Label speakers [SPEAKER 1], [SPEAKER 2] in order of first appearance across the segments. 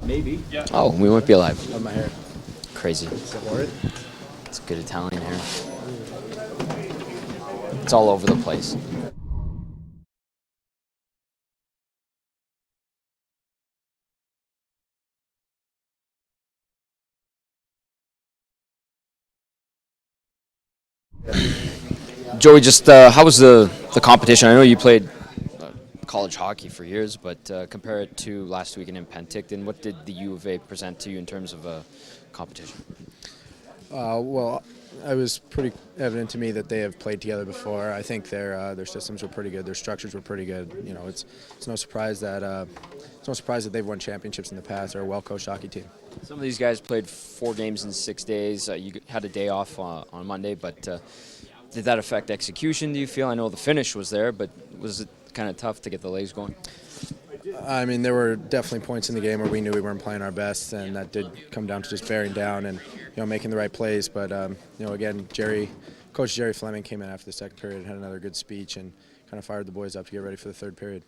[SPEAKER 1] Maybe. Yeah.
[SPEAKER 2] Oh, we might be alive.
[SPEAKER 1] On my hair.
[SPEAKER 2] Crazy.
[SPEAKER 1] Is it horrid?
[SPEAKER 2] It's good Italian hair. It's all over the place. Joey, just how was the competition? I know you played college hockey for years, but compare it to last weekend in Penticton. What did the U of A present to you in terms of competition?
[SPEAKER 1] Well, it was pretty evident to me that they have played together before. I think their systems were pretty good. Their structures were pretty good. You know, it's no surprise that they've won championships in the past. They're a well-coached hockey team.
[SPEAKER 2] Some of these guys played 4 games in 6 days. You had a day off on Monday, but did that affect execution, do you feel? I know the finish was there, but was it kind of tough to get the legs going?
[SPEAKER 1] I mean, there were definitely points in the game where we knew we weren't playing our best, and that did come down to just bearing down and making the right plays. But again, Coach Jerry Fleming came in after the second period and had another good speech and kind of fired the boys up to get ready for the third period.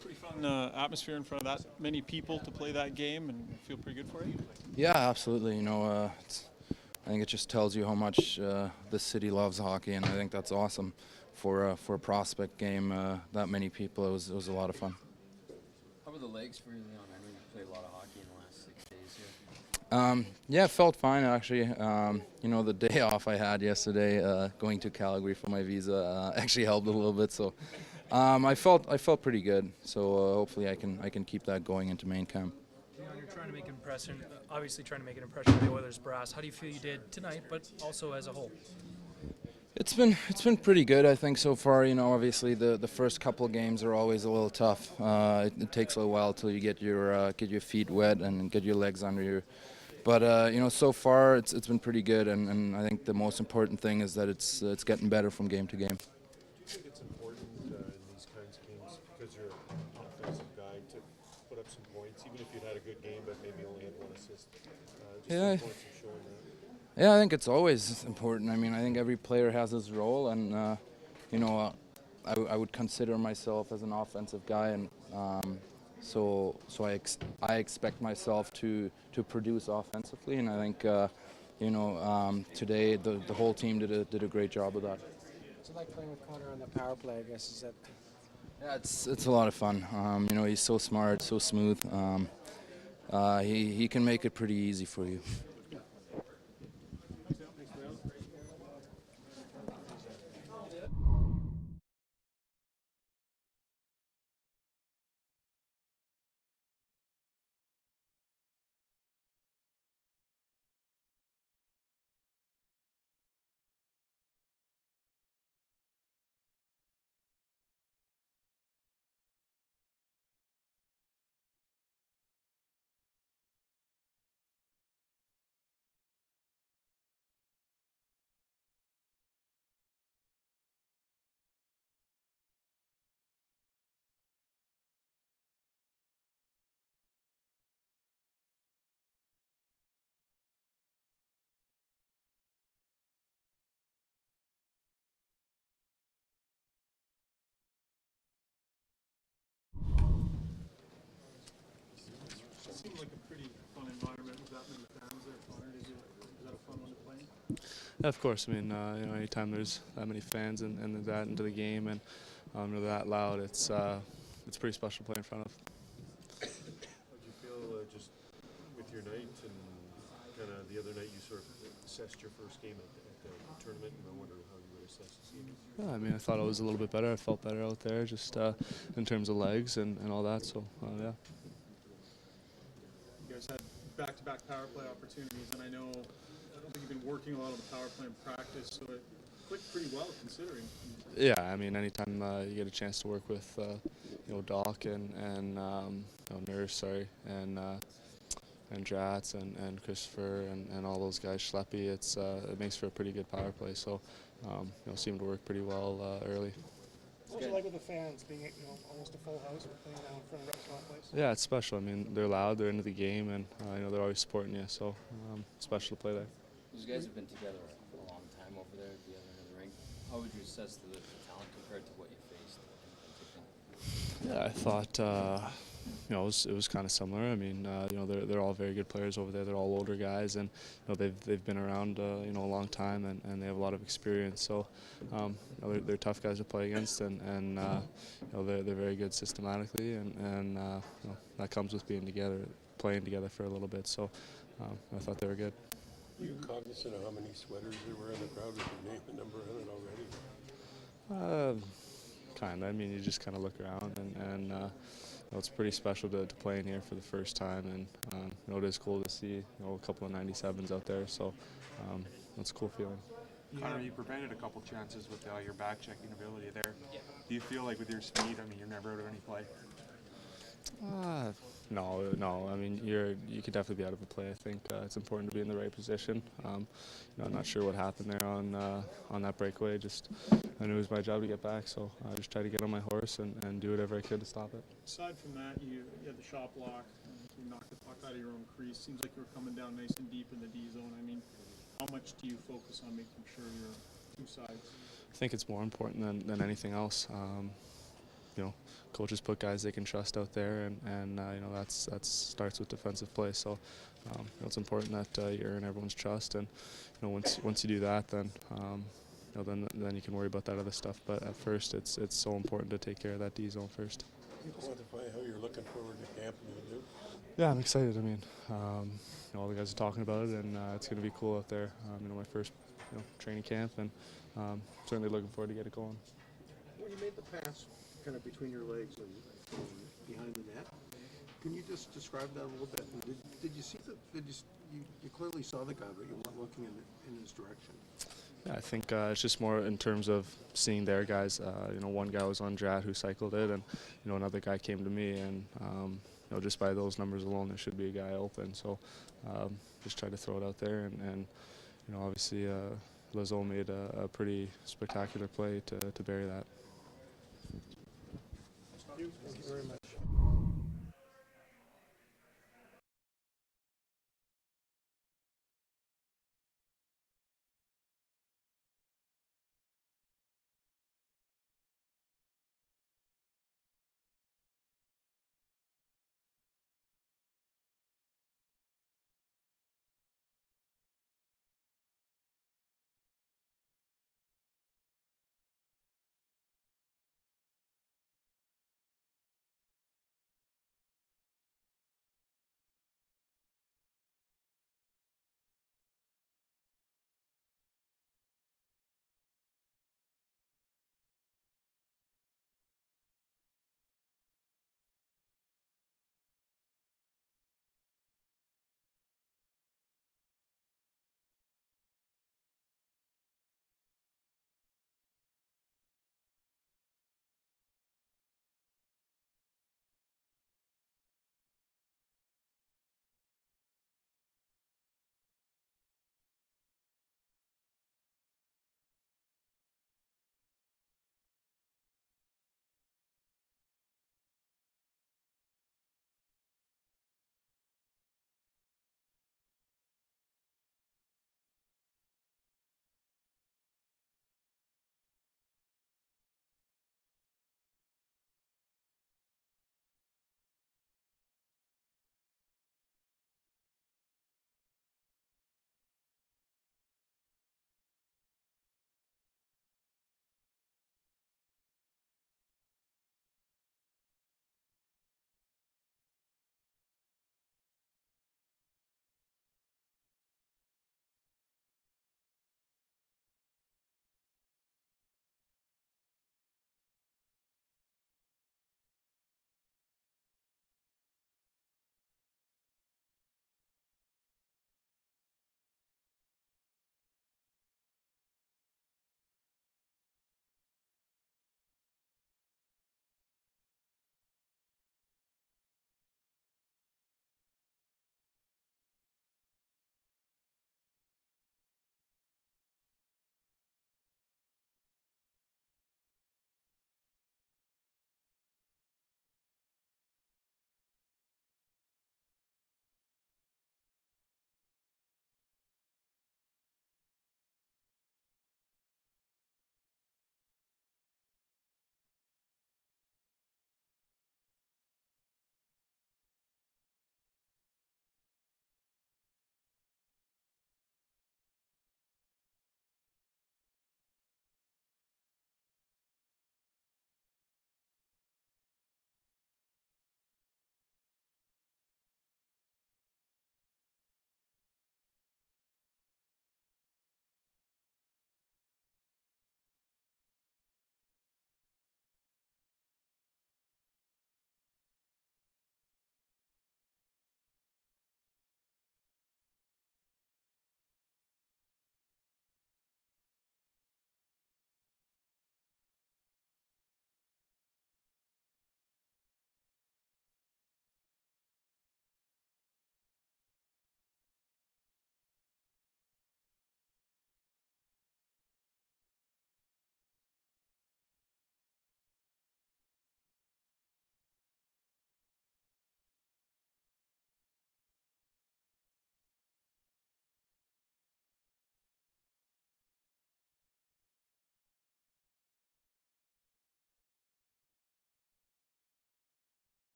[SPEAKER 3] Pretty fun atmosphere in front of that many people to play that game, and feel pretty good for it.
[SPEAKER 4] Yeah, absolutely. I think it just tells you how much the city loves hockey, and I think that's awesome for a prospect game. That many people, it was a lot of fun.
[SPEAKER 2] How were the legs for you, Leon? I know you played a lot of hockey in the last 6 days here.
[SPEAKER 4] Yeah, it felt fine actually. The day off I had yesterday, going to Calgary for my visa, actually helped a little bit. So I felt pretty good. So hopefully I can keep that going into main camp.
[SPEAKER 5] You're trying to make an impression, obviously trying to make an impression on the Oilers brass. How do you feel you did tonight, but also as a whole?
[SPEAKER 4] It's been pretty good, I think, so far. Obviously the first couple of games are always a little tough. It takes a while till you get your feet wet and get your legs under you. But so far it's been pretty good, and I think the most important thing is that it's getting better from game to game.
[SPEAKER 6] Do you think it's important in these kinds of games, because you're an offensive guy, to put up some points, even if you had a good game but maybe only had 1 assist?
[SPEAKER 4] Yeah.
[SPEAKER 6] Some points are showing that.
[SPEAKER 4] Yeah, I think it's always important. I mean, I think every player has his role, and I would consider myself as an offensive guy, and so I expect myself to produce offensively, and I think today the whole team did a great job of that.
[SPEAKER 7] What's it like playing with Connor on the power play? I guess is that.
[SPEAKER 4] Yeah, it's a lot of fun. He's so smart, so smooth. He can make it pretty easy for you.
[SPEAKER 3] It seemed like a pretty fun environment with that many fans there. Connor, is that a fun one to play in?
[SPEAKER 8] Yeah, of course. I mean, anytime there's that many fans and that into the game and they're that loud, it's pretty special to play in front of.
[SPEAKER 6] How did you feel just with your night and kind of the other night you sort of assessed your first game at the tournament, and I wonder how you would assess this evening.
[SPEAKER 8] Yeah, I mean, I thought I was a little bit better. I felt better out there, just in terms of legs and all that. So yeah.
[SPEAKER 3] You guys had back-to-back power play opportunities, and I don't think you've been working a lot on the power play in practice, so it clicked pretty well considering.
[SPEAKER 8] Yeah, I mean, anytime you get a chance to work with Doc and Nurse, sorry, and Jats and Christopher and all those guys, Schleppy, it makes for a pretty good power play. So seemed to work pretty well early.
[SPEAKER 7] What was it like with the fans being, almost a full house playing down in front of Restaurant Place?
[SPEAKER 8] Yeah, it's special. I mean, they're loud, they're into the game, and they're always supporting you. So special to play there.
[SPEAKER 2] These guys have been together for a long time over there at the other end of the rink. How would you assess the talent compared to what you faced in Penticton?
[SPEAKER 8] Yeah, I thought it was kind of similar. I mean, they're all very good players over there. They're all older guys, and they've been around a long time, and they have a lot of experience. So they're tough guys to play against, and they're very good systematically, and that comes with being together, playing together for a little bit. So I thought they were good.
[SPEAKER 6] Are you cognizant of how many sweaters there were in the crowd? Did you name the number on it already?
[SPEAKER 8] Kind of. I mean, you just kind of look around, and it's pretty special to play in here for the first time, and it is cool to see a couple of 97s out there. So it's a cool feeling.
[SPEAKER 9] Connor, you prevented a couple chances with your back checking ability there. Do you feel like with your speed, I mean, you're never out of any play?
[SPEAKER 8] No. I mean, you could definitely be out of a play. I think it's important to be in the right position. I'm not sure what happened there on that breakaway. Just I knew it was my job to get back, so I just tried to get on my horse and do whatever I could to stop it.
[SPEAKER 3] Aside from that, you had the shot block, you knocked the puck out of your own crease. Seems like you were coming down nice and deep in the D zone. I mean, how much do you focus on making sure you're two sides?
[SPEAKER 8] I think it's more important than anything else. Coaches put guys they can trust out there, and that starts with defensive play. So it's important that you earn everyone's trust, and once you do that, then then you can worry about that other stuff. But at first, it's so important to take care of that D zone first.
[SPEAKER 6] Can you quantify how you're looking forward to camp and you do?
[SPEAKER 8] Yeah, I'm excited. I mean, all the guys are talking about it, and it's going to be cool out there. My first training camp, and certainly looking forward to get it going.
[SPEAKER 10] When you made the pass kind of between your legs and behind the net, can you just describe that a little bit? And did you see you clearly saw the guy, but you weren't looking in his direction?
[SPEAKER 8] Yeah, I think it's just more in terms of seeing their guys. One guy was on Drat who cycled it, and another guy came to me, and just by those numbers alone, there should be a guy open. So just try to throw it out there, and obviously Lazo made a pretty spectacular play to bury that.
[SPEAKER 7] Thank you very much.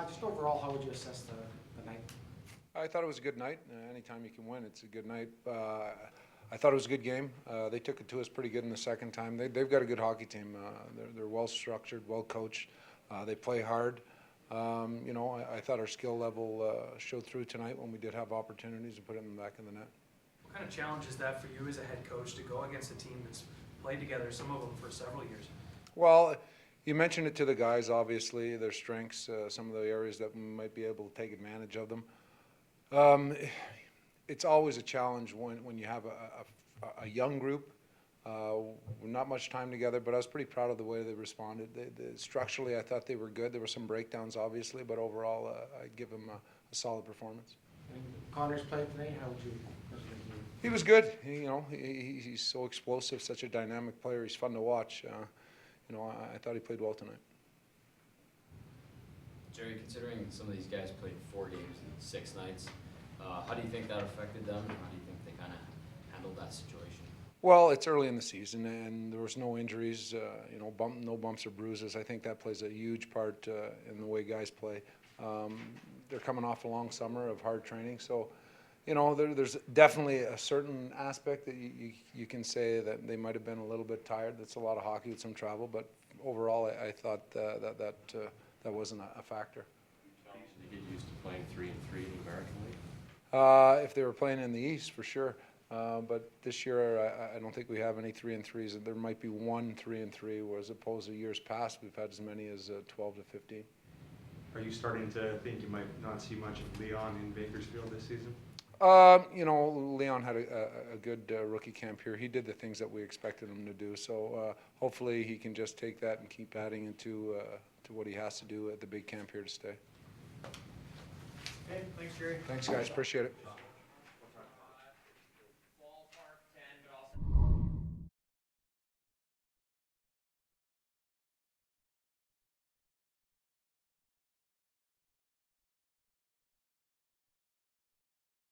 [SPEAKER 7] Just overall, how would you assess the night?
[SPEAKER 11] I thought it was a good night. Anytime you can win, it's a good night. I thought it was a good game. They took it to us pretty good in the second time. They've got a good hockey team. They're well structured, well coached. They play hard. You know, I thought our skill level showed through tonight when we did have opportunities to put it in the back of the net.
[SPEAKER 5] What kind of challenge is that for you as a head coach to go against a team that's played together, some of them for several years?
[SPEAKER 11] Well, you mentioned it to the guys, obviously, their strengths, some of the areas that we might be able to take advantage of them. It's always a challenge when you have a young group. Not much time together, but I was pretty proud of the way they responded. Structurally, I thought they were good. There were some breakdowns, obviously, but overall, I'd give them a solid performance.
[SPEAKER 7] And Connor's played today. How would you?
[SPEAKER 11] He was good. He's so explosive, such a dynamic player. He's fun to watch. You know, I thought he played well tonight.
[SPEAKER 2] Jerry, considering some of these guys played 4 games in 6 nights, how do you think that affected them? How do you think they kind of handled that situation?
[SPEAKER 11] Well, it's early in the season, and there was no injuries. You know, no bumps or bruises. I think that plays a huge part in the way guys play. They're coming off a long summer of hard training, so you know, there's definitely a certain aspect that you can say that they might have been a little bit tired. That's a lot of hockey with some travel, but overall, I thought that wasn't a factor.
[SPEAKER 12] They get used to playing 3-3 in the American League?
[SPEAKER 11] If they were playing in the East, for sure. But this year, I don't think we have any 3-3s. There might be one 3-3, whereas opposed to years past, we've had as many as 12 to 15.
[SPEAKER 9] Are you starting to think you might not see much of Leon in Bakersfield this season?
[SPEAKER 11] You know, Leon had a good rookie camp here. He did the things that we expected him to do. So hopefully he can just take that and keep adding into to what he has to do at the big camp here to stay.
[SPEAKER 5] Okay, thanks, Jerry.
[SPEAKER 11] Thanks, guys. Appreciate it.